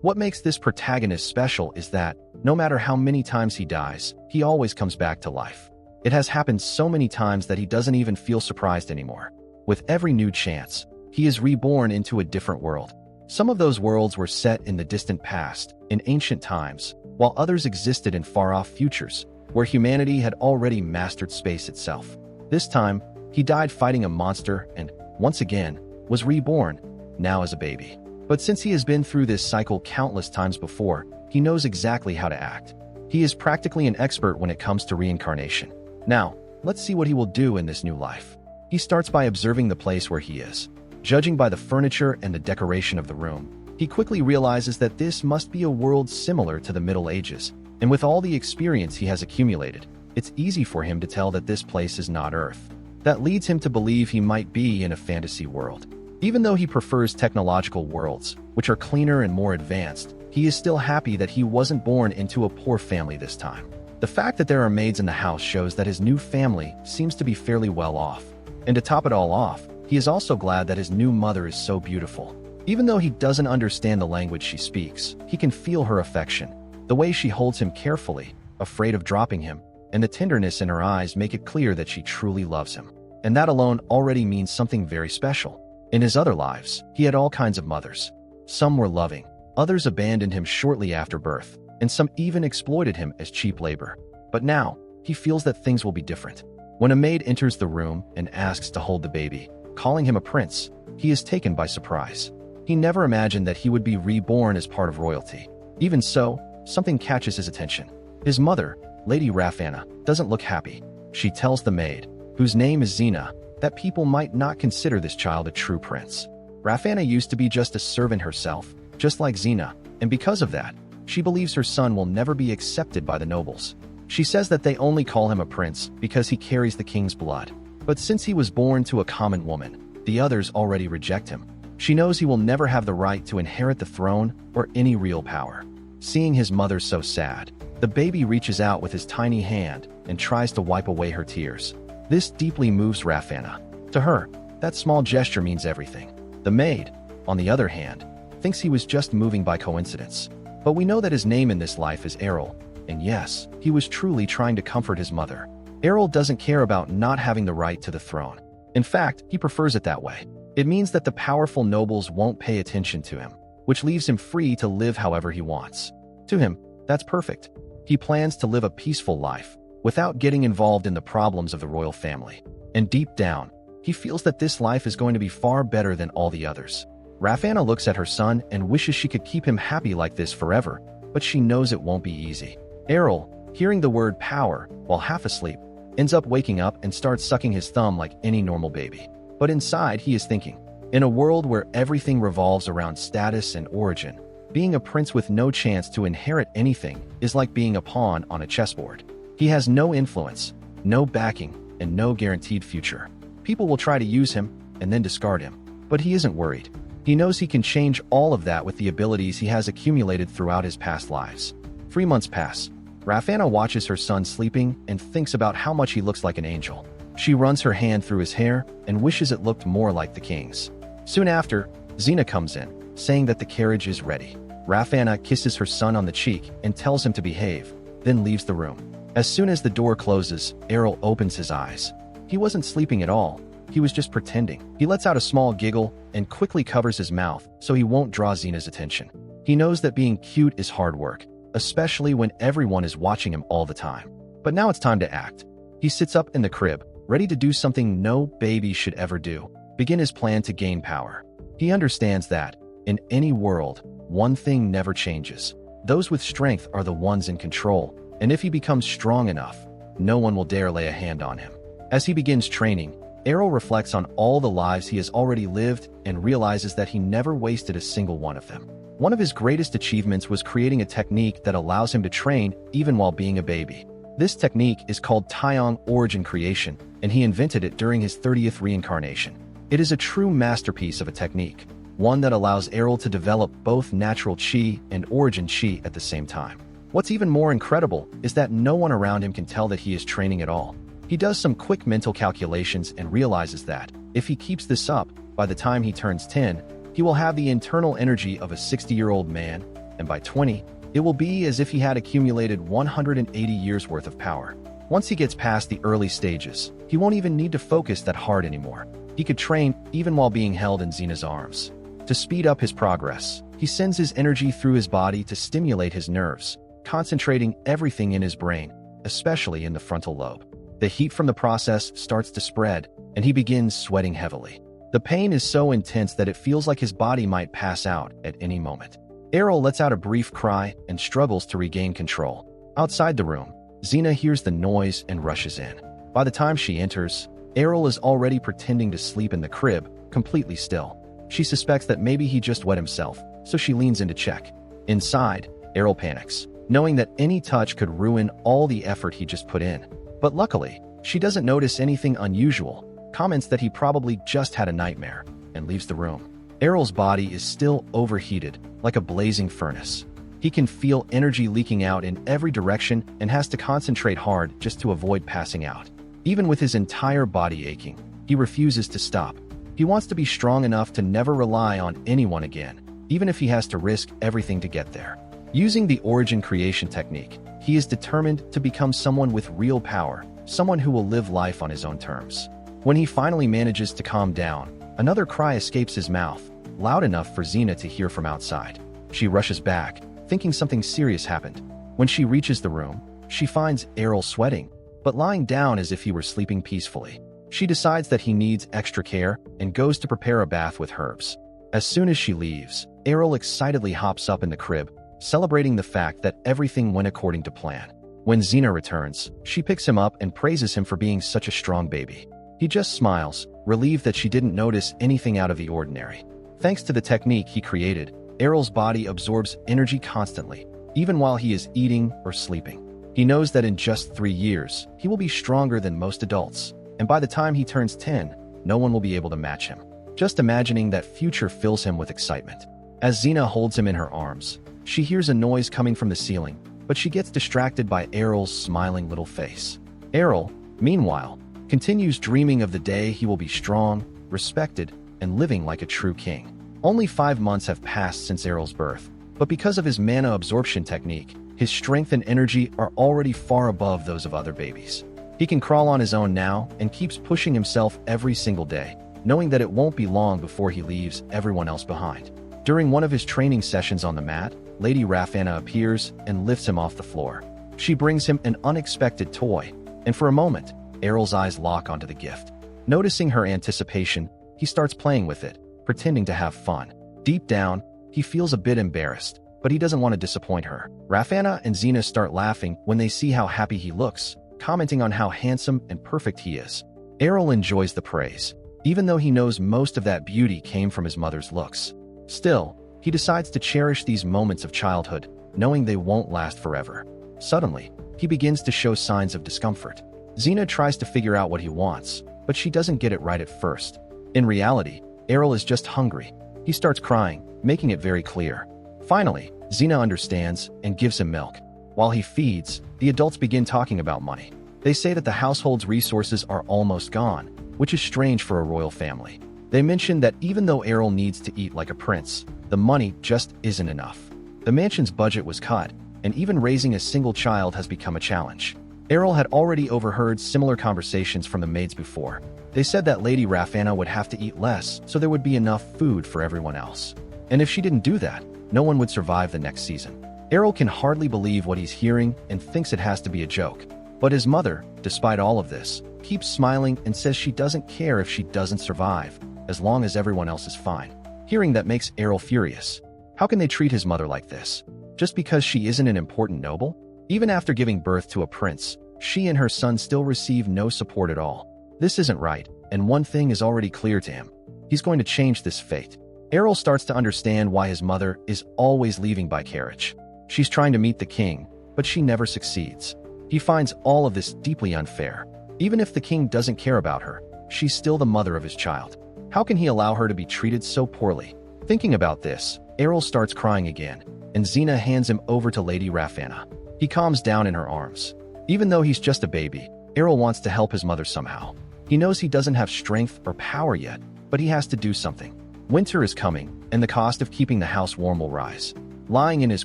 What makes this protagonist special is that, no matter how many times he dies, he always comes back to life. It has happened so many times that he doesn't even feel surprised anymore. With every new chance, he is reborn into a different world. Some of those worlds were set in the distant past, in ancient times, while others existed in far-off futures, where humanity had already mastered space itself. This time, he died fighting a monster and, once again, was reborn, now as a baby. But since he has been through this cycle countless times before, he knows exactly how to act. He is practically an expert when it comes to reincarnation. Now, let's see what he will do in this new life. He starts by observing the place where he is. Judging by the furniture and the decoration of the room, he quickly realizes that this must be a world similar to the Middle Ages, and with all the experience he has accumulated, it's easy for him to tell that this place is not Earth. That leads him to believe he might be in a fantasy world. Even though he prefers technological worlds, which are cleaner and more advanced, he is still happy that he wasn't born into a poor family this time. The fact that there are maids in the house shows that his new family seems to be fairly well off. And to top it all off, he is also glad that his new mother is so beautiful. Even though he doesn't understand the language she speaks, he can feel her affection. The way she holds him carefully, afraid of dropping him, and the tenderness in her eyes make it clear that she truly loves him. And that alone already means something very special. In his other lives, he had all kinds of mothers. Some were loving, others abandoned him shortly after birth, and some even exploited him as cheap labor. But now, he feels that things will be different. When a maid enters the room and asks to hold the baby, calling him a prince, he is taken by surprise. He never imagined that he would be reborn as part of royalty. Even so, something catches his attention. His mother, Lady Rafana, doesn't look happy. She tells the maid, whose name is Xena, that people might not consider this child a true prince. Rafana used to be just a servant herself, just like Xena, and because of that, she believes her son will never be accepted by the nobles. She says that they only call him a prince because he carries the king's blood. But since he was born to a common woman, the others already reject him. She knows he will never have the right to inherit the throne or any real power. Seeing his mother so sad, the baby reaches out with his tiny hand and tries to wipe away her tears. This deeply moves Rafana. To her, that small gesture means everything. The maid, on the other hand, thinks he was just moving by coincidence. But we know that his name in this life is Arrol. And yes, he was truly trying to comfort his mother. Arrol doesn't care about not having the right to the throne. In fact, he prefers it that way. It means that the powerful nobles won't pay attention to him, which leaves him free to live however he wants. To him, that's perfect. He plans to live a peaceful life, without getting involved in the problems of the royal family. And deep down, he feels that this life is going to be far better than all the others. Rafana looks at her son and wishes she could keep him happy like this forever, but she knows it won't be easy. Arrol, hearing the word power while half asleep, ends up waking up and starts sucking his thumb like any normal baby. But inside, he is thinking, in a world where everything revolves around status and origin, being a prince with no chance to inherit anything is like being a pawn on a chessboard. He has no influence, no backing, and no guaranteed future. People will try to use him and then discard him, but he isn't worried. He knows he can change all of that with the abilities he has accumulated throughout his past lives. 3 months pass. Rafana watches her son sleeping and thinks about how much he looks like an angel. She runs her hand through his hair and wishes it looked more like the king's. Soon after, Xena comes in, saying that the carriage is ready. Rafana kisses her son on the cheek and tells him to behave, then leaves the room. As soon as the door closes, Arrol opens his eyes. He wasn't sleeping at all. He was just pretending. He lets out a small giggle and quickly covers his mouth so he won't draw Xena's attention. He knows that being cute is hard work, especially when everyone is watching him all the time. But now it's time to act. He sits up in the crib, ready to do something no baby should ever do, begin his plan to gain power. He understands that, in any world, one thing never changes. Those with strength are the ones in control, and if he becomes strong enough, no one will dare lay a hand on him. As he begins training, Arrol reflects on all the lives he has already lived and realizes that he never wasted a single one of them. One of his greatest achievements was creating a technique that allows him to train even while being a baby. This technique is called Taeyong Origin Creation, and he invented it during his 30th reincarnation. It is a true masterpiece of a technique, one that allows Arrol to develop both natural chi and origin chi at the same time. What's even more incredible is that no one around him can tell that he is training at all. He does some quick mental calculations and realizes that, if he keeps this up, by the time he turns 10, he will have the internal energy of a 60-year-old man and by 20, it will be as if he had accumulated 180 years worth of power. Once he gets past the early stages, he won't even need to focus that hard anymore. He could train even while being held in Xena's arms. To speed up his progress, he sends his energy through his body to stimulate his nerves, concentrating everything in his brain, especially in the frontal lobe. The heat from the process starts to spread, and he begins sweating heavily. The pain is so intense that it feels like his body might pass out at any moment. Arrol lets out a brief cry and struggles to regain control. Outside the room, Xena hears the noise and rushes in. By the time she enters, Arrol is already pretending to sleep in the crib, completely still. She suspects that maybe he just wet himself, so she leans in to check. Inside, Arrol panics, knowing that any touch could ruin all the effort he just put in. But luckily, she doesn't notice anything unusual, comments that he probably just had a nightmare, and leaves the room. Arrol's body is still overheated, like a blazing furnace. He can feel energy leaking out in every direction and has to concentrate hard just to avoid passing out. Even with his entire body aching, he refuses to stop. He wants to be strong enough to never rely on anyone again, even if he has to risk everything to get there. Using the origin creation technique, he is determined to become someone with real power, someone who will live life on his own terms. When he finally manages to calm down, another cry escapes his mouth, loud enough for Xena to hear from outside. She rushes back, thinking something serious happened. When she reaches the room, she finds Arrol sweating, but lying down as if he were sleeping peacefully. She decides that he needs extra care and goes to prepare a bath with herbs. As soon as she leaves, Arrol excitedly hops up in the crib, celebrating the fact that everything went according to plan. When Xena returns, she picks him up and praises him for being such a strong baby. He just smiles, relieved that she didn't notice anything out of the ordinary. Thanks to the technique he created, Arrol's body absorbs energy constantly, even while he is eating or sleeping. He knows that in just 3 years, he will be stronger than most adults, and by the time he turns 10, no one will be able to match him. Just imagining that future fills him with excitement. As Xena holds him in her arms, she hears a noise coming from the ceiling, but she gets distracted by Arrol's smiling little face. Arrol, meanwhile, continues dreaming of the day he will be strong, respected, and living like a true king. Only 5 months have passed since Arrol's birth, but because of his mana absorption technique, his strength and energy are already far above those of other babies. He can crawl on his own now and keeps pushing himself every single day, knowing that it won't be long before he leaves everyone else behind. During one of his training sessions on the mat, Lady Rafanna appears and lifts him off the floor. She brings him an unexpected toy, and for a moment, Arrol's eyes lock onto the gift. Noticing her anticipation, he starts playing with it, pretending to have fun. Deep down, he feels a bit embarrassed, but he doesn't want to disappoint her. Rafanna and Xena start laughing when they see how happy he looks, commenting on how handsome and perfect he is. Arrol enjoys the praise, even though he knows most of that beauty came from his mother's looks. Still, he decides to cherish these moments of childhood, knowing they won't last forever. Suddenly, he begins to show signs of discomfort. Xena tries to figure out what he wants, but she doesn't get it right at first. In reality, Arrol is just hungry. He starts crying, making it very clear. Finally, Xena understands and gives him milk. While he feeds, the adults begin talking about money. They say that the household's resources are almost gone, which is strange for a royal family. They mention that even though Arrol needs to eat like a prince, the money just isn't enough. The mansion's budget was cut, and even raising a single child has become a challenge. Arrol had already overheard similar conversations from the maids before. They said that Lady Rafanna would have to eat less so there would be enough food for everyone else. And if she didn't do that, no one would survive the next season. Arrol can hardly believe what he's hearing and thinks it has to be a joke. But his mother, despite all of this, keeps smiling and says she doesn't care if she doesn't survive, as long as everyone else is fine. Hearing that makes Arrol furious. How can they treat his mother like this? Just because she isn't an important noble? Even after giving birth to a prince, she and her son still receive no support at all. This isn't right, and one thing is already clear to him. He's going to change this fate. Arrol starts to understand why his mother is always leaving by carriage. She's trying to meet the king, but she never succeeds. He finds all of this deeply unfair. Even if the king doesn't care about her, she's still the mother of his child. How can he allow her to be treated so poorly? Thinking about this, Arrol starts crying again, and Xena hands him over to Lady Rafanna. He calms down in her arms. Even though he's just a baby, Arrol wants to help his mother somehow. He knows he doesn't have strength or power yet, but he has to do something. Winter is coming, and the cost of keeping the house warm will rise. Lying in his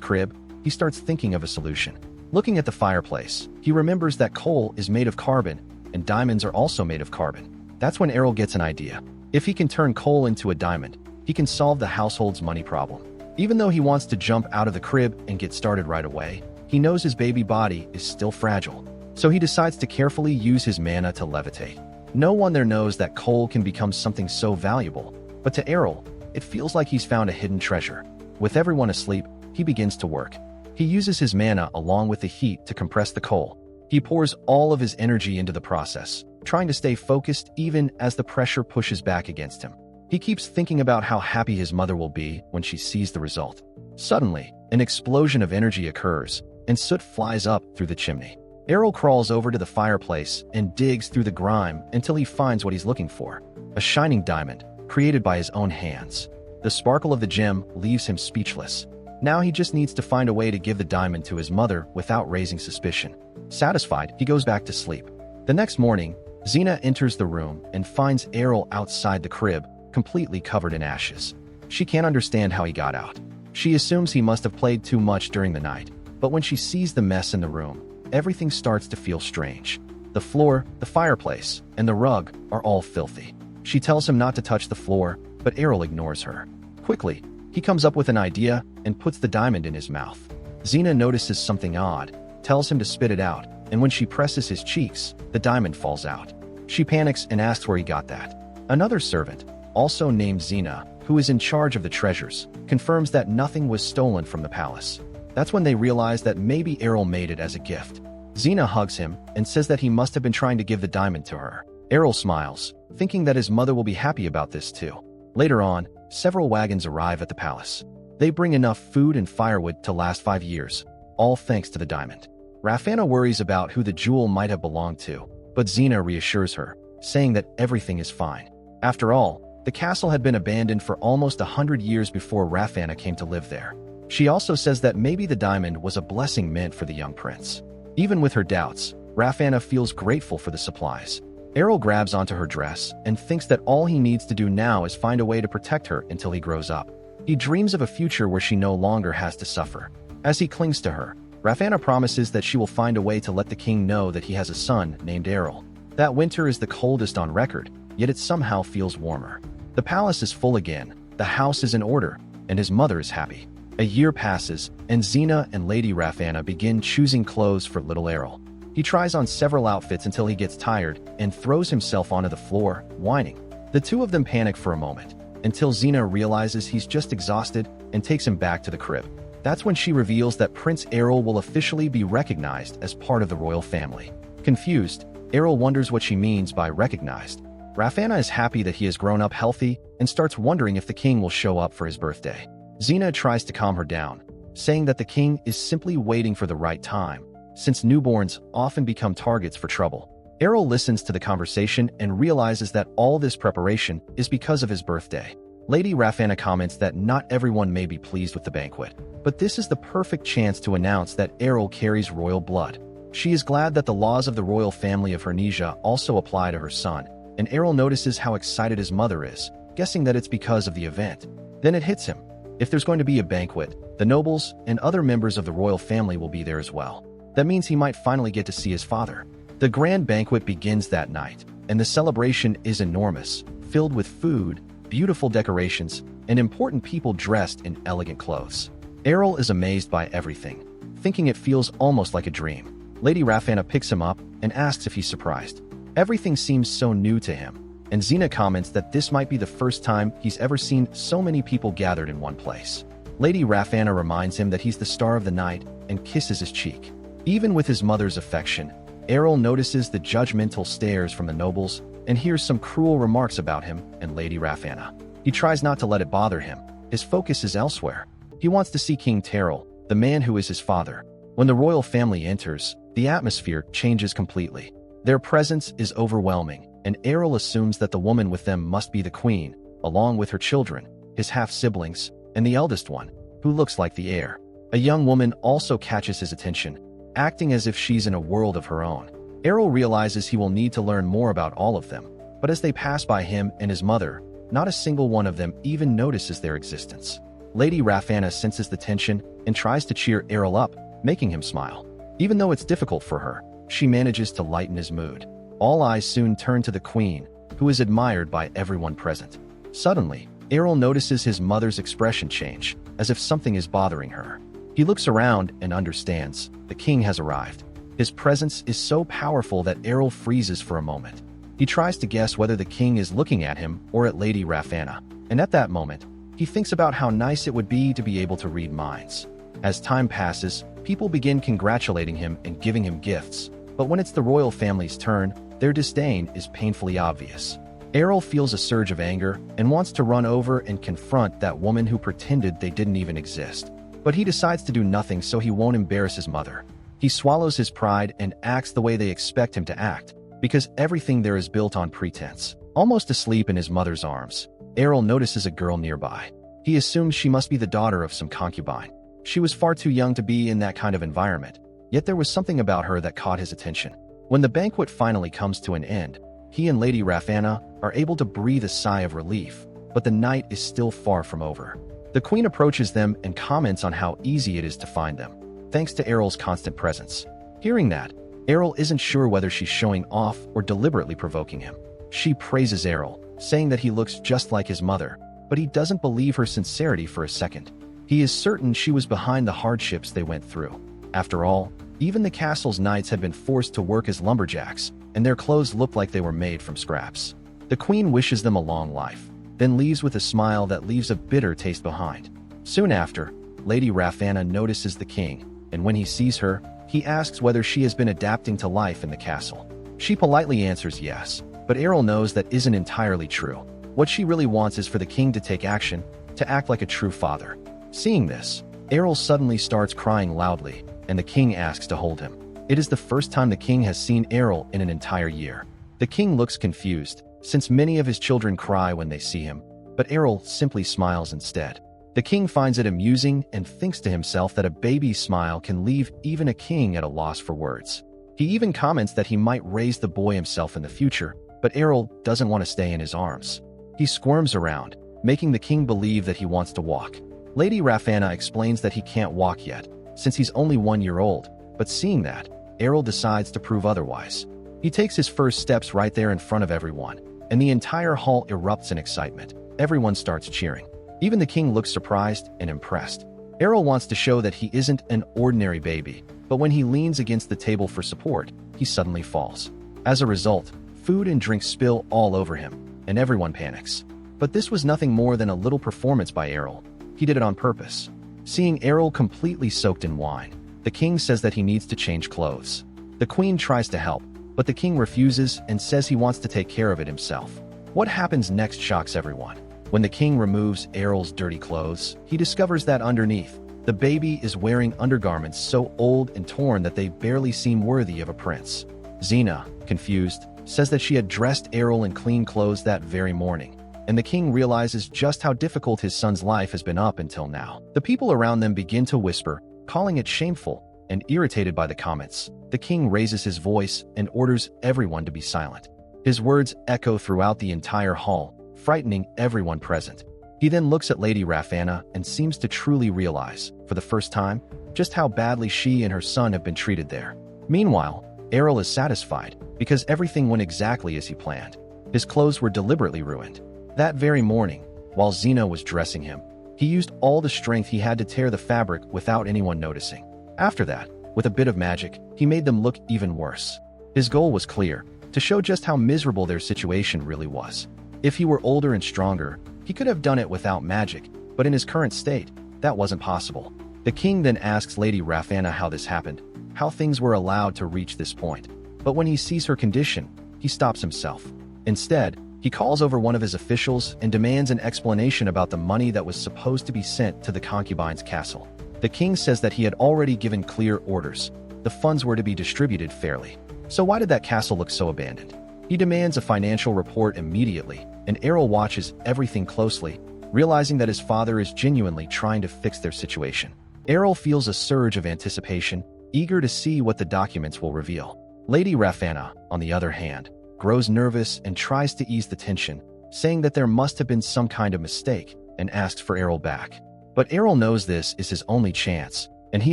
crib, he starts thinking of a solution. Looking at the fireplace, he remembers that coal is made of carbon, and diamonds are also made of carbon. That's when Arrol gets an idea. If he can turn coal into a diamond, he can solve the household's money problem. Even though he wants to jump out of the crib and get started right away, he knows his baby body is still fragile. So he decides to carefully use his mana to levitate. No one there knows that coal can become something so valuable, but to Arrol, it feels like he's found a hidden treasure. With everyone asleep, he begins to work. He uses his mana along with the heat to compress the coal. He pours all of his energy into the process, trying to stay focused even as the pressure pushes back against him. He keeps thinking about how happy his mother will be when she sees the result. Suddenly, an explosion of energy occurs, and soot flies up through the chimney. Arrol crawls over to the fireplace and digs through the grime until he finds what he's looking for, a shining diamond, created by his own hands. The sparkle of the gem leaves him speechless. Now he just needs to find a way to give the diamond to his mother without raising suspicion. Satisfied, he goes back to sleep. The next morning, Xena enters the room and finds Arrol outside the crib, completely covered in ashes. She can't understand how he got out. She assumes he must have played too much during the night, but when she sees the mess in the room, everything starts to feel strange. The floor, the fireplace, and the rug are all filthy. She tells him not to touch the floor, but Arrol ignores her. Quickly, he comes up with an idea and puts the diamond in his mouth. Xena notices something odd, tells him to spit it out, and when she presses his cheeks, the diamond falls out. She panics and asks where he got that. Another servant, also named Xena, who is in charge of the treasures, confirms that nothing was stolen from the palace. That's when they realize that maybe Arrol made it as a gift. Xena hugs him and says that he must have been trying to give the diamond to her. Arrol smiles, thinking that his mother will be happy about this too. Later on, several wagons arrive at the palace. They bring enough food and firewood to last 5 years, all thanks to the diamond. Rafanna worries about who the jewel might have belonged to, but Xena reassures her, saying that everything is fine. After all, the castle had been abandoned for almost 100 years before Rafanna came to live there. She also says that maybe the diamond was a blessing meant for the young prince. Even with her doubts, Rafanna feels grateful for the supplies. Arrol grabs onto her dress and thinks that all he needs to do now is find a way to protect her until he grows up. He dreams of a future where she no longer has to suffer. As he clings to her, Rafanna promises that she will find a way to let the king know that he has a son named Arrol. That winter is the coldest on record, yet it somehow feels warmer. The palace is full again, the house is in order, and his mother is happy. A year passes, and Xena and Lady Rafanna begin choosing clothes for little Arrol. He tries on several outfits until he gets tired and throws himself onto the floor, whining. The two of them panic for a moment, until Xena realizes he's just exhausted and takes him back to the crib. That's when she reveals that Prince Arrol will officially be recognized as part of the royal family. Confused, Arrol wonders what she means by recognized. Rafanna is happy that he has grown up healthy and starts wondering if the king will show up for his birthday. Xena tries to calm her down, saying that the king is simply waiting for the right time, since newborns often become targets for trouble. Arrol listens to the conversation and realizes that all this preparation is because of his birthday. Lady Rafanna comments that not everyone may be pleased with the banquet, but this is the perfect chance to announce that Arrol carries royal blood. She is glad that the laws of the royal family of Hernesia also apply to her son, and Arrol notices how excited his mother is, guessing that it's because of the event. Then it hits him. If there's going to be a banquet, the nobles and other members of the royal family will be there as well. That means he might finally get to see his father. The grand banquet begins that night, and the celebration is enormous, filled with food, beautiful decorations, and important people dressed in elegant clothes. Arrol is amazed by everything, thinking it feels almost like a dream. Lady Rafanna picks him up and asks if he's surprised. Everything seems so new to him, and Xena comments that this might be the first time he's ever seen so many people gathered in one place. Lady Rafanna reminds him that he's the star of the night and kisses his cheek. Even with his mother's affection, Arrol notices the judgmental stares from the nobles and hears some cruel remarks about him and Lady Rafanna. He tries not to let it bother him. His focus is elsewhere. He wants to see King Terrell, the man who is his father. When the royal family enters, the atmosphere changes completely. Their presence is overwhelming, and Arrol assumes that the woman with them must be the queen, along with her children, his half-siblings, and the eldest one, who looks like the heir. A young woman also catches his attention, acting as if she's in a world of her own. Arrol realizes he will need to learn more about all of them, but as they pass by him and his mother, not a single one of them even notices their existence. Lady Rafanna senses the tension and tries to cheer Arrol up, making him smile. Even though it's difficult for her, she manages to lighten his mood. All eyes soon turn to the queen, who is admired by everyone present. Suddenly, Arrol notices his mother's expression change, as if something is bothering her. He looks around and understands the king has arrived. His presence is so powerful that Arrol freezes for a moment. He tries to guess whether the king is looking at him or at Lady Rafanna, and at that moment, he thinks about how nice it would be to be able to read minds. As time passes, people begin congratulating him and giving him gifts, but when it's the royal family's turn, their disdain is painfully obvious. Arrol feels a surge of anger and wants to run over and confront that woman who pretended they didn't even exist. But he decides to do nothing so he won't embarrass his mother. He swallows his pride and acts the way they expect him to act, because everything there is built on pretense. Almost asleep in his mother's arms, Arrol notices a girl nearby. He assumes she must be the daughter of some concubine. She was far too young to be in that kind of environment, yet there was something about her that caught his attention. When the banquet finally comes to an end, he and Lady Rafanna are able to breathe a sigh of relief, but the night is still far from over. The queen approaches them and comments on how easy it is to find them, thanks to Arrol's constant presence. Hearing that, Arrol isn't sure whether she's showing off or deliberately provoking him. She praises Arrol, saying that he looks just like his mother, but he doesn't believe her sincerity for a second. He is certain she was behind the hardships they went through. After all, even the castle's knights had been forced to work as lumberjacks, and their clothes looked like they were made from scraps. The queen wishes them a long life, then leaves with a smile that leaves a bitter taste behind. Soon after, Lady Rafanna notices the king, and when he sees her, he asks whether she has been adapting to life in the castle. She politely answers yes, but Arrol knows that isn't entirely true. What she really wants is for the king to take action, to act like a true father. Seeing this, Arrol suddenly starts crying loudly, and the king asks to hold him. It is the first time the king has seen Arrol in an entire year. The king looks confused, since many of his children cry when they see him, but Arrol simply smiles instead. The king finds it amusing and thinks to himself that a baby's smile can leave even a king at a loss for words. He even comments that he might raise the boy himself in the future, but Arrol doesn't want to stay in his arms. He squirms around, making the king believe that he wants to walk. Lady Rafanna explains that he can't walk yet, since he's only 1 year old, but seeing that, Arrol decides to prove otherwise. He takes his first steps right there in front of everyone, and the entire hall erupts in excitement. Everyone starts cheering. Even the king looks surprised and impressed. Arrol wants to show that he isn't an ordinary baby, but when he leans against the table for support, he suddenly falls. As a result, food and drink spill all over him, and everyone panics. But this was nothing more than a little performance by Arrol. He did it on purpose. Seeing Arrol completely soaked in wine, the king says that he needs to change clothes. The queen tries to help, but the king refuses and says he wants to take care of it himself. What happens next shocks everyone. When the king removes Arrol's dirty clothes, he discovers that underneath, the baby is wearing undergarments so old and torn that they barely seem worthy of a prince. Xena, confused, says that she had dressed Arrol in clean clothes that very morning, and the king realizes just how difficult his son's life has been up until now. The people around them begin to whisper, calling it shameful, and irritated by the comments, the king raises his voice and orders everyone to be silent. His words echo throughout the entire hall, frightening everyone present. He then looks at Lady Rafanna and seems to truly realize, for the first time, just how badly she and her son have been treated there. Meanwhile, Arrol is satisfied, because everything went exactly as he planned. His clothes were deliberately ruined. That very morning, while Xena was dressing him, he used all the strength he had to tear the fabric without anyone noticing. After that, with a bit of magic, he made them look even worse. His goal was clear, to show just how miserable their situation really was. If he were older and stronger, he could have done it without magic, but in his current state, that wasn't possible. The king then asks Lady Rafanna how this happened, how things were allowed to reach this point. But when he sees her condition, he stops himself. Instead, he calls over one of his officials and demands an explanation about the money that was supposed to be sent to the concubine's castle. The king says that he had already given clear orders. The funds were to be distributed fairly. So why did that castle look so abandoned? He demands a financial report immediately, and Arrol watches everything closely, realizing that his father is genuinely trying to fix their situation. Arrol feels a surge of anticipation, eager to see what the documents will reveal. Lady Rafanna, on the other hand, grows nervous and tries to ease the tension, saying that there must have been some kind of mistake, and asks for Arrol back. But Arrol knows this is his only chance, and he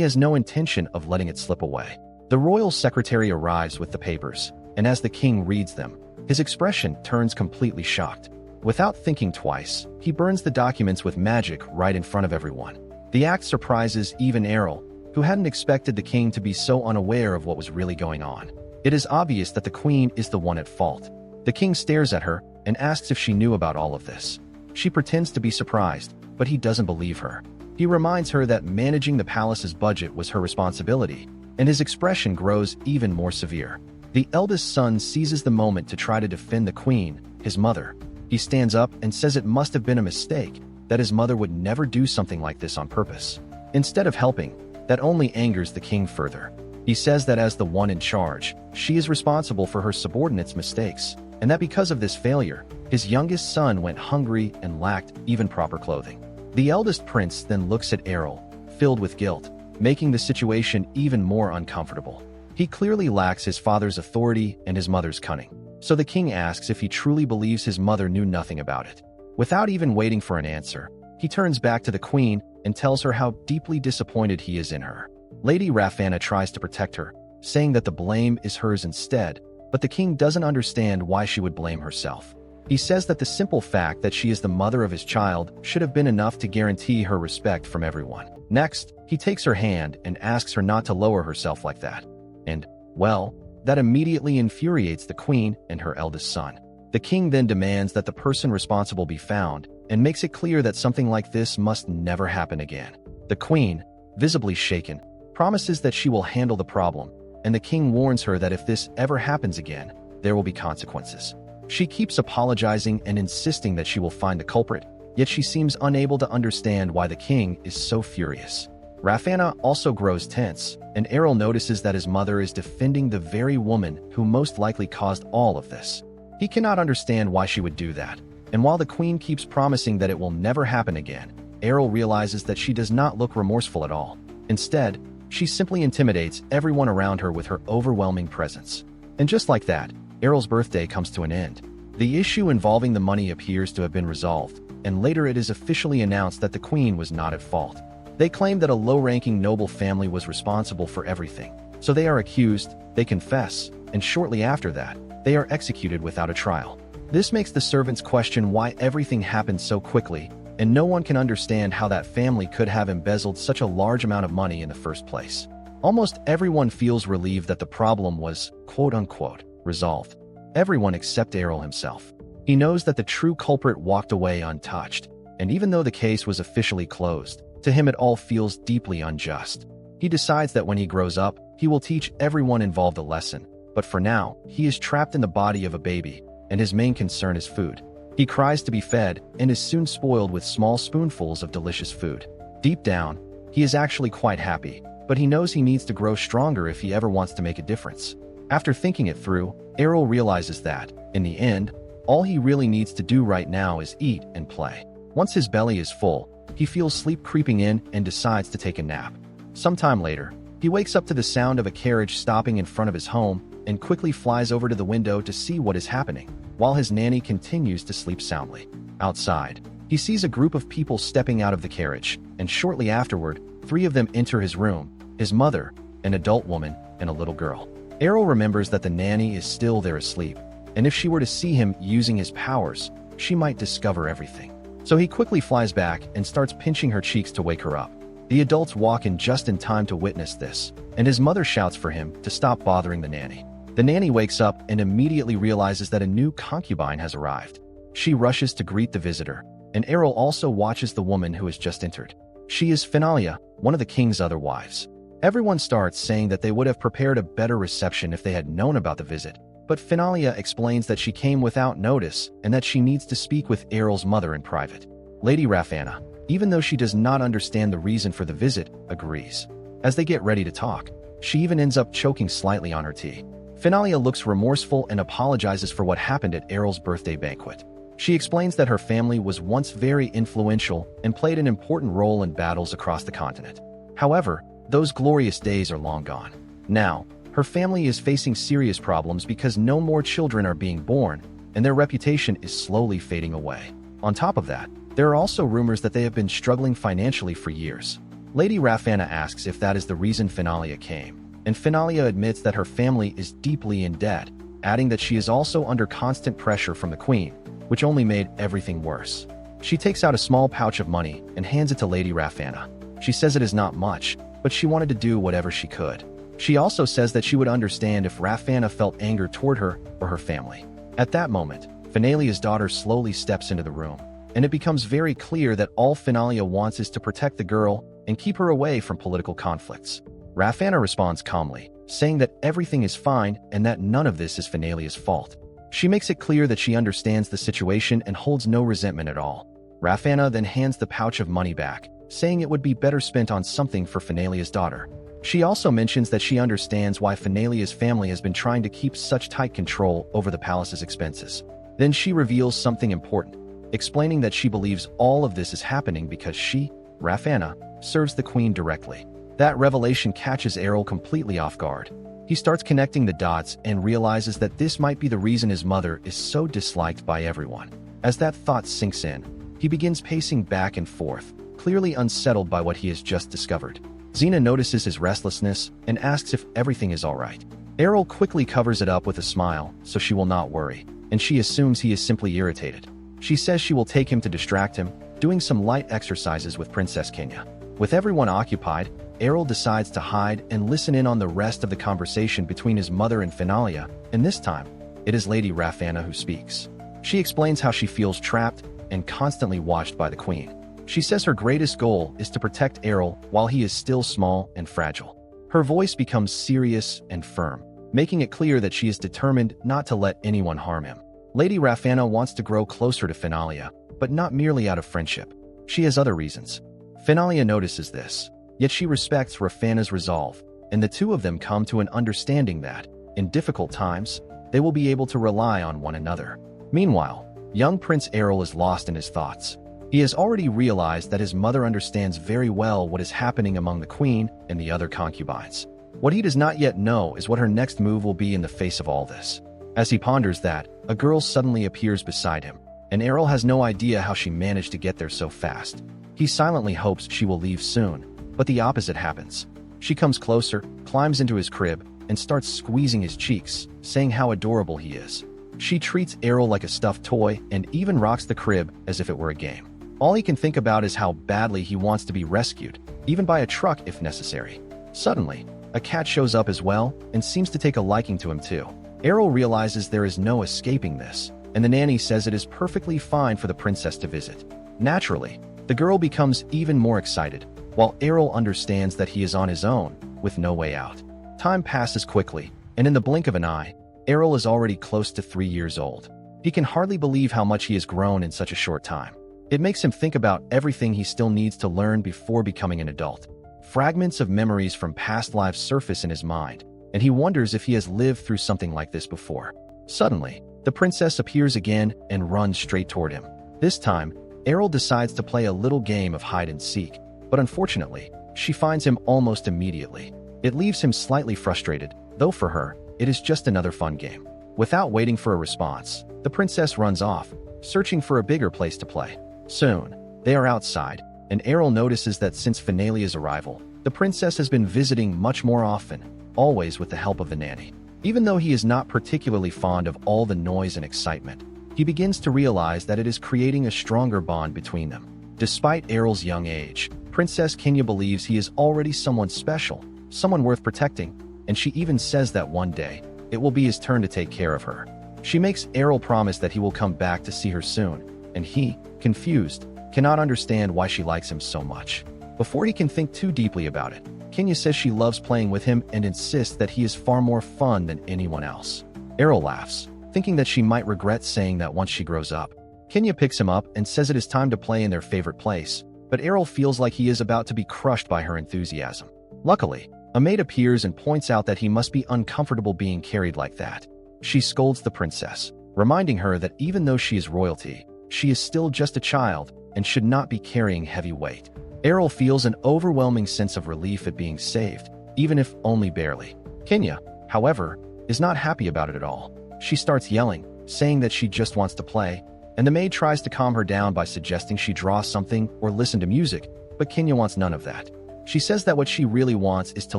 has no intention of letting it slip away. The royal secretary arrives with the papers, and as the king reads them, his expression turns completely shocked. Without thinking twice, he burns the documents with magic right in front of everyone. The act surprises even Arrol, who hadn't expected the king to be so unaware of what was really going on. It is obvious that the queen is the one at fault. The king stares at her and asks if she knew about all of this. She pretends to be surprised, but he doesn't believe her. He reminds her that managing the palace's budget was her responsibility, and his expression grows even more severe. The eldest son seizes the moment to try to defend the queen, his mother. He stands up and says it must have been a mistake, that his mother would never do something like this on purpose. Instead of helping, that only angers the king further. He says that as the one in charge, she is responsible for her subordinates' mistakes, and that because of this failure, his youngest son went hungry and lacked even proper clothing. The eldest prince then looks at Arrol, filled with guilt, making the situation even more uncomfortable. He clearly lacks his father's authority and his mother's cunning. So the king asks if he truly believes his mother knew nothing about it. Without even waiting for an answer, he turns back to the queen and tells her how deeply disappointed he is in her. Lady Rafanna tries to protect her, saying that the blame is hers instead, but the king doesn't understand why she would blame herself. He says that the simple fact that she is the mother of his child should have been enough to guarantee her respect from everyone. Next, he takes her hand and asks her not to lower herself like that. And, well, that immediately infuriates the queen and her eldest son. The king then demands that the person responsible be found and makes it clear that something like this must never happen again. The queen, visibly shaken, promises that she will handle the problem, and the king warns her that if this ever happens again, there will be consequences. She keeps apologizing and insisting that she will find the culprit, yet she seems unable to understand why the king is so furious. Rafanna also grows tense, and Arrol notices that his mother is defending the very woman who most likely caused all of this. He cannot understand why she would do that, and while the queen keeps promising that it will never happen again, Arrol realizes that she does not look remorseful at all. Instead, she simply intimidates everyone around her with her overwhelming presence. And just like that, Arrol's birthday comes to an end. The issue involving the money appears to have been resolved, and later it is officially announced that the queen was not at fault. They claim that a low-ranking noble family was responsible for everything. So they are accused, they confess, and shortly after that, they are executed without a trial. This makes the servants question why everything happened so quickly, and no one can understand how that family could have embezzled such a large amount of money in the first place. Almost everyone feels relieved that the problem was, quote-unquote, resolved. Everyone except Arrol himself. He knows that the true culprit walked away untouched, and even though the case was officially closed, to him it all feels deeply unjust. He decides that when he grows up, he will teach everyone involved a lesson, but for now, he is trapped in the body of a baby, and his main concern is food. He cries to be fed and is soon spoiled with small spoonfuls of delicious food. Deep down, he is actually quite happy, but he knows he needs to grow stronger if he ever wants to make a difference. After thinking it through, Arrol realizes that, in the end, all he really needs to do right now is eat and play. Once his belly is full, he feels sleep creeping in and decides to take a nap. Sometime later, he wakes up to the sound of a carriage stopping in front of his home and quickly flies over to the window to see what is happening, while his nanny continues to sleep soundly. Outside, he sees a group of people stepping out of the carriage, and shortly afterward, 3 of them enter his room: his mother, an adult woman, and a little girl. Arrol remembers that the nanny is still there asleep, and if she were to see him using his powers, she might discover everything. So he quickly flies back and starts pinching her cheeks to wake her up. The adults walk in just in time to witness this, and his mother shouts for him to stop bothering the nanny. The nanny wakes up and immediately realizes that a new concubine has arrived. She rushes to greet the visitor, and Arrol also watches the woman who has just entered. She is Finaleia, one of the king's other wives. Everyone starts saying that they would have prepared a better reception if they had known about the visit, but Finaleia explains that she came without notice and that she needs to speak with Arrol's mother in private. Lady Rafanna, even though she does not understand the reason for the visit, agrees. As they get ready to talk, she even ends up choking slightly on her tea. Finaleia looks remorseful and apologizes for what happened at Arrol's birthday banquet. She explains that her family was once very influential and played an important role in battles across the continent. However, those glorious days are long gone. Now, her family is facing serious problems because no more children are being born, and their reputation is slowly fading away. On top of that, There are also rumors that they have been struggling financially for years. Lady Rafanna asks if that is the reason Finaleia came, and Finaleia admits that her family is deeply in debt, adding that she is also under constant pressure from the queen, which only made everything worse. She takes out a small pouch of money and hands it to Lady Rafanna. She says it is not much, but she wanted to do whatever she could. She also says that she would understand if Rafanna felt anger toward her or her family. At that moment, Finaleia's daughter slowly steps into the room, and it becomes very clear that all Finaleia wants is to protect the girl and keep her away from political conflicts. Rafanna responds calmly, saying that everything is fine and that none of this is Finaleia's fault. She makes it clear that she understands the situation and holds no resentment at all. Rafanna then hands the pouch of money back, saying it would be better spent on something for Finaleia's daughter. She also mentions that she understands why Finaleia's family has been trying to keep such tight control over the palace's expenses. Then she reveals something important, explaining that she believes all of this is happening because she, Rafanna, serves the queen directly. That revelation catches Arrol completely off guard. He starts connecting the dots and realizes that this might be the reason his mother is so disliked by everyone. As that thought sinks in, he begins pacing back and forth, clearly unsettled by what he has just discovered. Xena notices his restlessness and asks if everything is all right. Arrol quickly covers it up with a smile so she will not worry, and she assumes he is simply irritated. She says she will take him to distract him, doing some light exercises with Princess Kenya. With everyone occupied, Arrol decides to hide and listen in on the rest of the conversation between his mother and Finaleia, and this time, it is Lady Rafanna who speaks. She explains how she feels trapped and constantly watched by the queen. She says her greatest goal is to protect Arrol while he is still small and fragile. Her voice becomes serious and firm, making it clear that she is determined not to let anyone harm him. Lady Rafanna wants to grow closer to Finaleia, but not merely out of friendship. She has other reasons. Finaleia notices this, yet she respects Rafanna's resolve, and the two of them come to an understanding that, in difficult times, they will be able to rely on one another. Meanwhile, young Prince Arrol is lost in his thoughts. He has already realized that his mother understands very well what is happening among the queen and the other concubines. What he does not yet know is what her next move will be in the face of all this. As he ponders that, a girl suddenly appears beside him, and Arrol has no idea how she managed to get there so fast. He silently hopes she will leave soon, but the opposite happens. She comes closer, climbs into his crib, and starts squeezing his cheeks, saying how adorable he is. She treats Arrol like a stuffed toy and even rocks the crib as if it were a game. All he can think about is how badly he wants to be rescued, even by a truck if necessary. Suddenly, a cat shows up as well and seems to take a liking to him too. Arrol realizes there is no escaping this, and the nanny says it is perfectly fine for the princess to visit. Naturally, the girl becomes even more excited, while Arrol understands that he is on his own, with no way out. Time passes quickly, and in the blink of an eye, Arrol is already close to 3 years old. He can hardly believe how much he has grown in such a short time. It makes him think about everything he still needs to learn before becoming an adult. Fragments of memories from past lives surface in his mind, and he wonders if he has lived through something like this before. Suddenly, the princess appears again and runs straight toward him. This time, Arrol decides to play a little game of hide and seek, but unfortunately, she finds him almost immediately. It leaves him slightly frustrated, though for her, it is just another fun game. Without waiting for a response, the princess runs off, searching for a bigger place to play. Soon, they are outside, and Arrol notices that since Finaleia's arrival, the princess has been visiting much more often, always with the help of the nanny. Even though he is not particularly fond of all the noise and excitement, he begins to realize that it is creating a stronger bond between them. Despite Arrol's young age, Princess Kenya believes he is already someone special, someone worth protecting, and she even says that one day, it will be his turn to take care of her. She makes Arrol promise that he will come back to see her soon, and he, confused, cannot understand why she likes him so much. Before he can think too deeply about it, Kenya says she loves playing with him and insists that he is far more fun than anyone else. Arrol laughs, thinking that she might regret saying that once she grows up. Kenya picks him up and says it is time to play in their favorite place, but Arrol feels like he is about to be crushed by her enthusiasm. Luckily, a maid appears and points out that he must be uncomfortable being carried like that. She scolds the princess, reminding her that even though she is royalty, she is still just a child and should not be carrying heavy weight. Arrol feels an overwhelming sense of relief at being saved, even if only barely. Kenya, however, is not happy about it at all. She starts yelling, saying that she just wants to play, and the maid tries to calm her down by suggesting she draw something or listen to music, but Kenya wants none of that. She says that what she really wants is to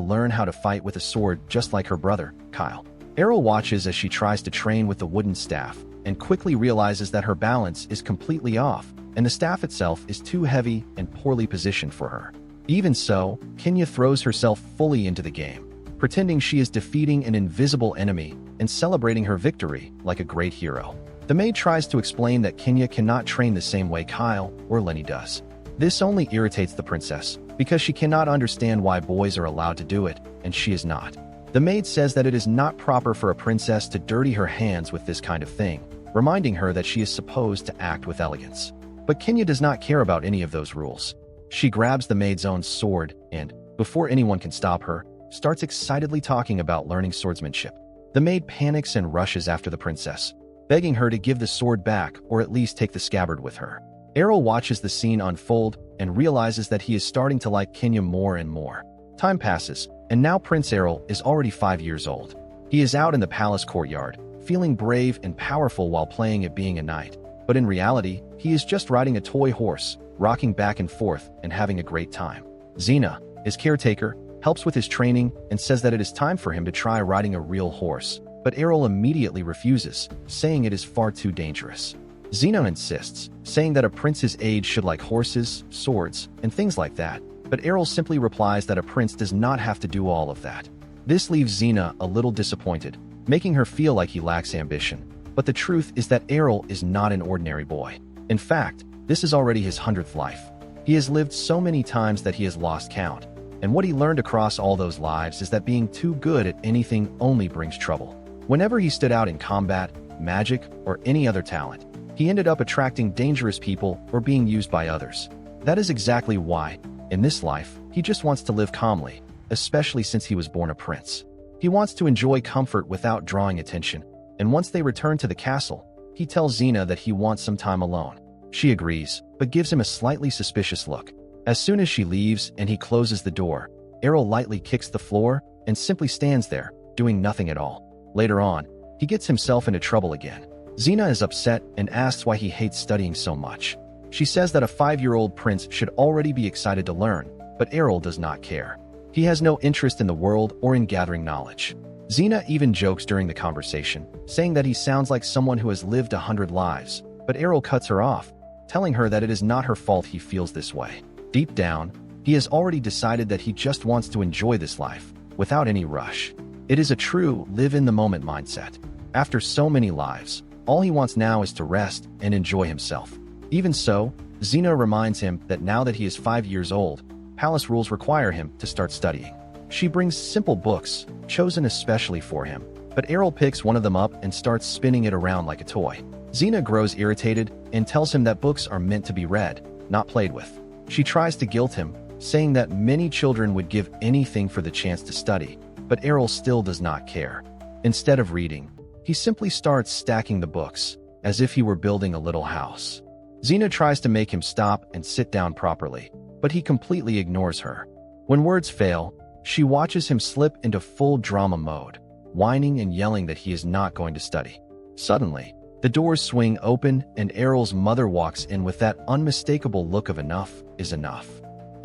learn how to fight with a sword just like her brother, Kyle. Arrol watches as she tries to train with the wooden staff and quickly realizes that her balance is completely off and the staff itself is too heavy and poorly positioned for her. Even so, Kenya throws herself fully into the game, pretending she is defeating an invisible enemy and celebrating her victory like a great hero. The maid tries to explain that Kenya cannot train the same way Kyle or Lenny does. This only irritates the princess because she cannot understand why boys are allowed to do it and she is not. The maid says that it is not proper for a princess to dirty her hands with this kind of thing, reminding her that she is supposed to act with elegance. But Kenya does not care about any of those rules. She grabs the maid's own sword and, before anyone can stop her, starts excitedly talking about learning swordsmanship. The maid panics and rushes after the princess, begging her to give the sword back or at least take the scabbard with her. Arrol watches the scene unfold and realizes that he is starting to like Kenya more and more. Time passes, and now Prince Arrol is already 5 years old. He is out in the palace courtyard, feeling brave and powerful while playing at being a knight. But in reality, he is just riding a toy horse, rocking back and forth and having a great time. Xena, his caretaker, helps with his training and says that it is time for him to try riding a real horse. But Arrol immediately refuses, saying it is far too dangerous. Xena insists, saying that a prince's age should like horses, swords, and things like that, but Arrol simply replies that a prince does not have to do all of that. This leaves Xena a little disappointed, making her feel like he lacks ambition. But the truth is that Arrol is not an ordinary boy. In fact, this is already his 100th life. He has lived so many times that he has lost count, and what he learned across all those lives is that being too good at anything only brings trouble. Whenever he stood out in combat, magic, or any other talent, he ended up attracting dangerous people or being used by others. That is exactly why, in this life, he just wants to live calmly, especially since he was born a prince. He wants to enjoy comfort without drawing attention, and once they return to the castle, he tells Xena that he wants some time alone. She agrees, but gives him a slightly suspicious look. As soon as she leaves and he closes the door, Arrol lightly kicks the floor and simply stands there, doing nothing at all. Later on, he gets himself into trouble again. Xena is upset and asks why he hates studying so much. She says that a 5-year-old prince should already be excited to learn, but Arrol does not care. He has no interest in the world or in gathering knowledge. Xena even jokes during the conversation, saying that he sounds like someone who has lived 100 lives, but Arrol cuts her off, telling her that it is not her fault he feels this way. Deep down, he has already decided that he just wants to enjoy this life, without any rush. It is a true live-in-the-moment mindset. After so many lives, all he wants now is to rest and enjoy himself. Even so, Xena reminds him that now that he is 5 years old, palace rules require him to start studying. She brings simple books, chosen especially for him, but Arrol picks one of them up and starts spinning it around like a toy. Xena grows irritated and tells him that books are meant to be read, not played with. She tries to guilt him, saying that many children would give anything for the chance to study, but Arrol still does not care. Instead of reading, he simply starts stacking the books, as if he were building a little house. Xena tries to make him stop and sit down properly, but he completely ignores her. When words fail, she watches him slip into full drama mode, whining and yelling that he is not going to study. Suddenly, the doors swing open and Arrol's mother walks in with that unmistakable look of enough is enough.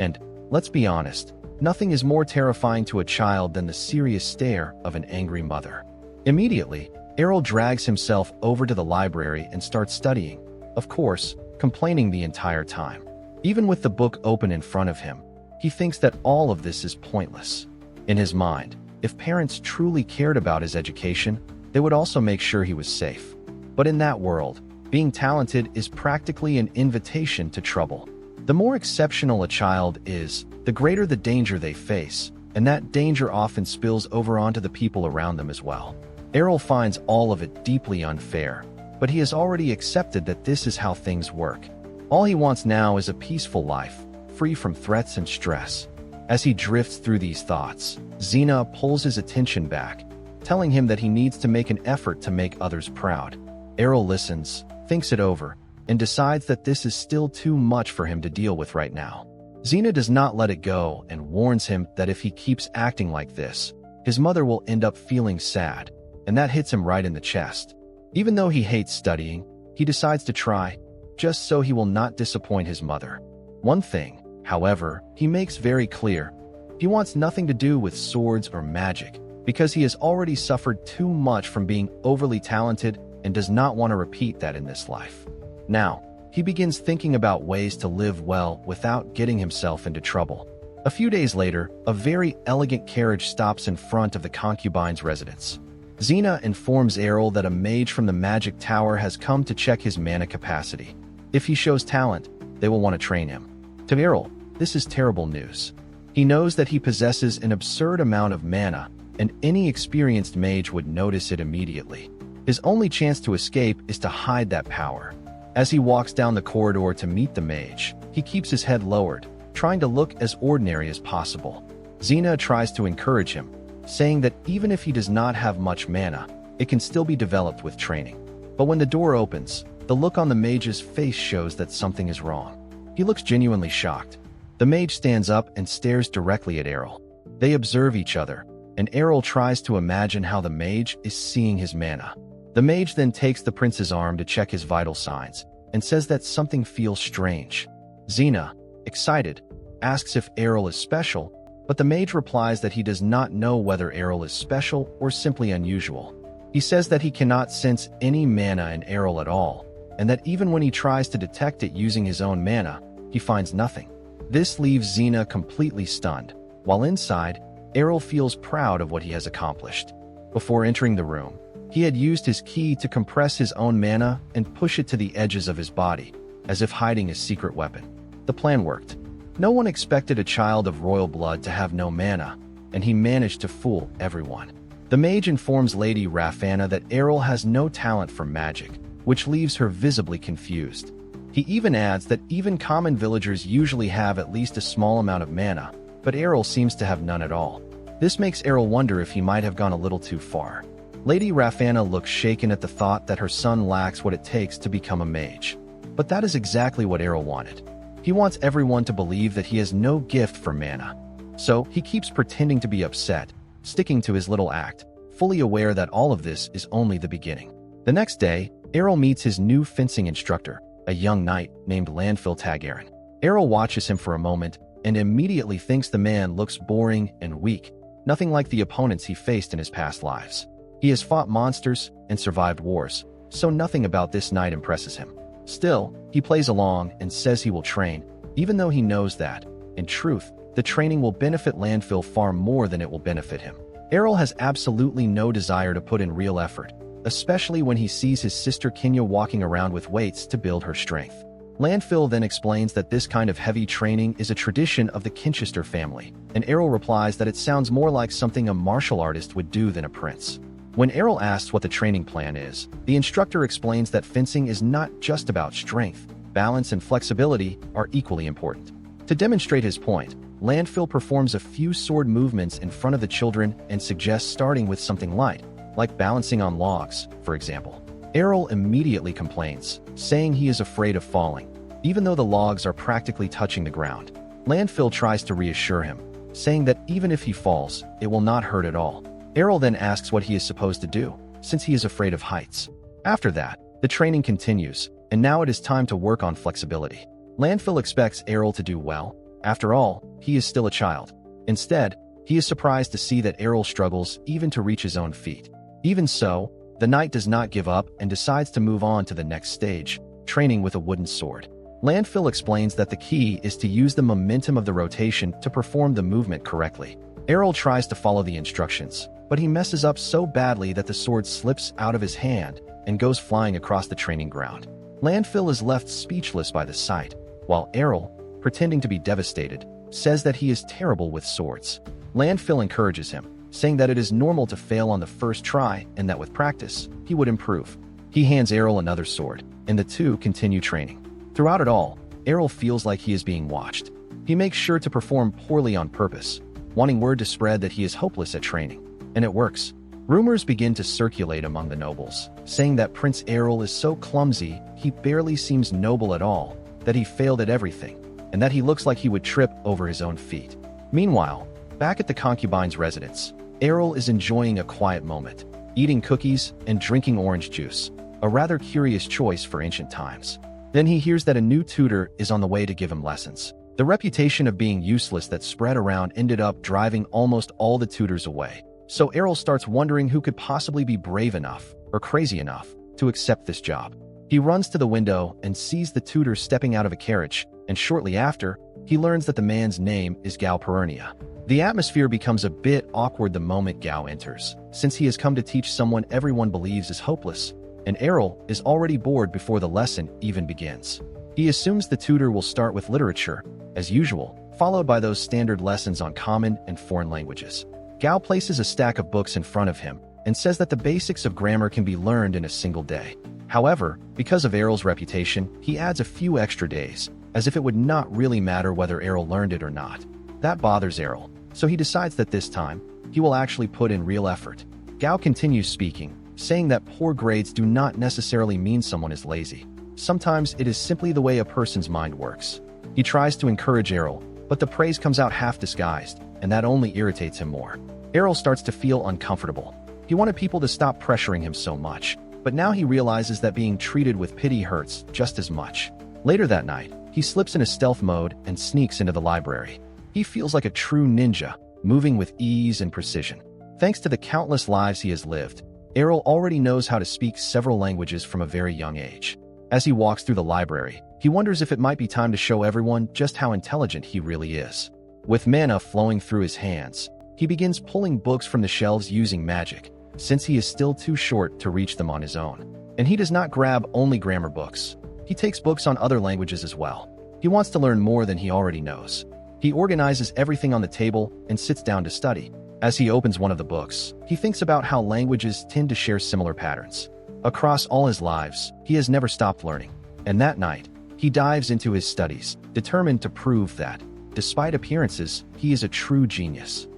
And, let's be honest, nothing is more terrifying to a child than the serious stare of an angry mother. Immediately, Arrol drags himself over to the library and starts studying, of course, complaining the entire time. Even with the book open in front of him, he thinks that all of this is pointless. In his mind, if parents truly cared about his education, they would also make sure he was safe. But in that world, being talented is practically an invitation to trouble. The more exceptional a child is, the greater the danger they face, and that danger often spills over onto the people around them as well. Arrol finds all of it deeply unfair, but he has already accepted that this is how things work. All he wants now is a peaceful life, free from threats and stress. As he drifts through these thoughts, Xena pulls his attention back, telling him that he needs to make an effort to make others proud. Arrol listens, thinks it over, and decides that this is still too much for him to deal with right now. Xena does not let it go and warns him that if he keeps acting like this, his mother will end up feeling sad, and that hits him right in the chest. Even though he hates studying, He decides to try, just so he will not disappoint his mother. One thing, however, he makes very clear. He wants nothing to do with swords or magic, because he has already suffered too much from being overly talented and does not want to repeat that in this life. Now, he begins thinking about ways to live well without getting himself into trouble. A few days later, a very elegant carriage stops in front of the concubine's residence. Xena informs Arrol that a mage from the magic tower has come to check his mana capacity. If he shows talent, they will want to train him. To Arrol, this is terrible news. He knows that he possesses an absurd amount of mana, and any experienced mage would notice it immediately. His only chance to escape is to hide that power. As he walks down the corridor to meet the mage, he keeps his head lowered, trying to look as ordinary as possible. Xena tries to encourage him, saying that even if he does not have much mana, it can still be developed with training. But when the door opens, the look on the mage's face shows that something is wrong. He looks genuinely shocked. The mage stands up and stares directly at Arrol. They observe each other, and Arrol tries to imagine how the mage is seeing his mana. The mage then takes the prince's arm to check his vital signs, and says that something feels strange. Xena, excited, asks if Arrol is special, but the mage replies that he does not know whether Arrol is special or simply unusual. He says that he cannot sense any mana in Arrol at all, and that even when he tries to detect it using his own mana, he finds nothing. This leaves Xena completely stunned, while inside, Arrol feels proud of what he has accomplished. Before entering the room, he had used his ki to compress his own mana and push it to the edges of his body, as if hiding his secret weapon. The plan worked. No one expected a child of royal blood to have no mana, and he managed to fool everyone. The mage informs Lady Rafanna that Arrol has no talent for magic, which leaves her visibly confused. He even adds that even common villagers usually have at least a small amount of mana, but Arrol seems to have none at all. This makes Arrol wonder if he might have gone a little too far. Lady Rafanna looks shaken at the thought that her son lacks what it takes to become a mage. But that is exactly what Arrol wanted. He wants everyone to believe that he has no gift for mana. So he keeps pretending to be upset, sticking to his little act, fully aware that all of this is only the beginning. The next day, Arrol meets his new fencing instructor, a young knight named Landfill Tagarin. Arrol watches him for a moment and immediately thinks the man looks boring and weak, nothing like the opponents he faced in his past lives. He has fought monsters and survived wars, so nothing about this knight impresses him. Still, he plays along and says he will train, even though he knows that, in truth, the training will benefit Landfill far more than it will benefit him. Arrol has absolutely no desire to put in real effort, especially when he sees his sister Kenya walking around with weights to build her strength. Landfill then explains that this kind of heavy training is a tradition of the Kinchester family, and Arrol replies that it sounds more like something a martial artist would do than a prince. When Arrol asks what the training plan is, the instructor explains that fencing is not just about strength. Balance and flexibility are equally important. To demonstrate his point, Landfill performs a few sword movements in front of the children and suggests starting with something light, like balancing on logs, for example. Arrol immediately complains, saying he is afraid of falling, even though the logs are practically touching the ground. Landfill tries to reassure him, saying that even if he falls, it will not hurt at all. Arrol then asks what he is supposed to do, since he is afraid of heights. After that, the training continues, and now it is time to work on flexibility. Landfill expects Arrol to do well. After all, he is still a child. Instead, he is surprised to see that Arrol struggles even to reach his own feet. Even so, the knight does not give up and decides to move on to the next stage, training with a wooden sword. Landfill explains that the key is to use the momentum of the rotation to perform the movement correctly. Arrol tries to follow the instructions, but he messes up so badly that the sword slips out of his hand and goes flying across the training ground. Landfill is left speechless by the sight, while Arrol, pretending to be devastated, says that he is terrible with swords. Landfill encourages him, saying that it is normal to fail on the first try and that with practice, he would improve. He hands Arrol another sword, and the two continue training. Throughout it all, Arrol feels like he is being watched. He makes sure to perform poorly on purpose, wanting word to spread that he is hopeless at training. And it works. Rumors begin to circulate among the nobles, saying that Prince Arrol is so clumsy he barely seems noble at all, that he failed at everything, and that he looks like he would trip over his own feet. Meanwhile, back at the concubine's residence, Arrol is enjoying a quiet moment, eating cookies and drinking orange juice. a rather curious choice for ancient times. Then he hears that a new tutor is on the way to give him lessons. The reputation of being useless that spread around ended up driving almost all the tutors away. So Arrol starts wondering who could possibly be brave enough, or crazy enough, to accept this job. He runs to the window and sees the tutor stepping out of a carriage, and shortly after, he learns that the man's name is Gao Perennia. The atmosphere becomes a bit awkward the moment Gao enters, since he has come to teach someone everyone believes is hopeless, and Arrol is already bored before the lesson even begins. He assumes the tutor will start with literature, as usual, followed by those standard lessons on common and foreign languages. Gao places a stack of books in front of him and says that the basics of grammar can be learned in a single day. However, because of Arrol's reputation, he adds a few extra days, as if it would not really matter whether Arrol learned it or not. That bothers Arrol, so he decides that this time, he will actually put in real effort. Gao continues speaking, saying that poor grades do not necessarily mean someone is lazy. Sometimes it is simply the way a person's mind works. He tries to encourage Arrol, but the praise comes out half disguised, and that only irritates him more. Arrol starts to feel uncomfortable. He wanted people to stop pressuring him so much, but now he realizes that being treated with pity hurts just as much. Later that night, he slips into stealth mode and sneaks into the library. He feels like a true ninja, moving with ease and precision. Thanks to the countless lives he has lived, Arrol already knows how to speak several languages from a very young age. As he walks through the library, he wonders if it might be time to show everyone just how intelligent he really is. With mana flowing through his hands, he begins pulling books from the shelves using magic, since he is still too short to reach them on his own. And he does not grab only grammar books. He takes books on other languages as well. He wants to learn more than he already knows. He organizes everything on the table and sits down to study. As he opens one of the books, he thinks about how languages tend to share similar patterns. Across all his lives, he has never stopped learning. And that night, he dives into his studies, determined to prove that, despite appearances, he is a true genius.